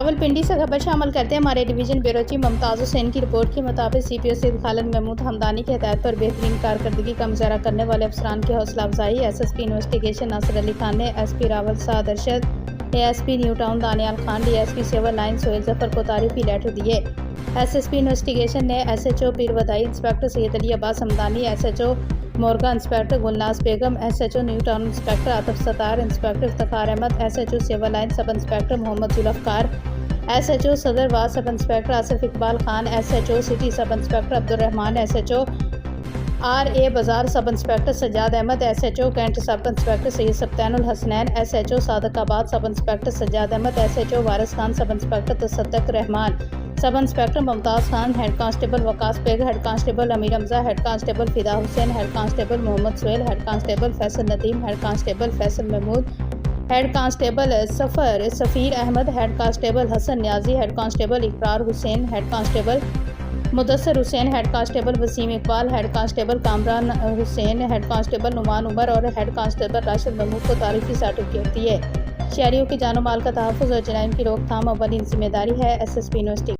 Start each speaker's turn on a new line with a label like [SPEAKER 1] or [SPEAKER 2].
[SPEAKER 1] रावलपिंडी से खबर शामिल करते हैं हमारे division bureau chief Mumtaz Hussain की रिपोर्ट के मुताबिक सीपीओ सैयद खालिद महमूद हमदानी की हिदायत पर बेहतरीन कारकर्दगी का मुजाहरा करने वाले अफसरान की हौसला अफजाई एसएसपी इन्वेस्टिगेशन नासिर अली खान ने SP Rawal Saad Arshad, ASP new town Daniyal Khan, DSP civil line Sohail Zafar को तारीफी लेटर दिए। एसएसपी इन्वेस्टिगेशन ने SHO Pir Wadhai, inspector Syed Ali Abbas Hamdani, SHO Morgah, inspector Gulnaz Begum, SHO new town inspector Atif Sattar, inspector Iftikhar Ahmed, SHO civil line sub inspector Muhammad Zulfiqar, SHO Sadar ward sub inspector Asif Iqbal Khan, SHO city सब inspector Abdul Rehman, SHO RA Bazaar sub inspector Sajjad Ahmed, SHO cantt sub inspector Syed Sibtainul Hasnain, SHO Sadiqabad sub inspector Sajjad Ahmed, SHO Waris Khan sub inspector Tasadduq Rehman, sub inspector Mumtaz Khan, head constable Waqas Baig, head constable Amir Hamza, head constable Fida Hussain, head constable Muhammad Sohail, head constable Faisal Nadeem, head constable Faisal Mehmood, head constable Safar Safeer Ahmed, head constable Hassan Niazi, head constable इकरार Hussain, head constable Mudassar Hussain, head constable Waseem Iqbal, head constable Kamran Hussain, head constable Numan Umar और head constable Rashid Mahmood को तारीफी certificate दिए। शहरियों की जानो माल का तहफ़्फ़ुज़ और जराइम की रोकथाम अव्वलीन जिम्मेदारी है। SSP investigation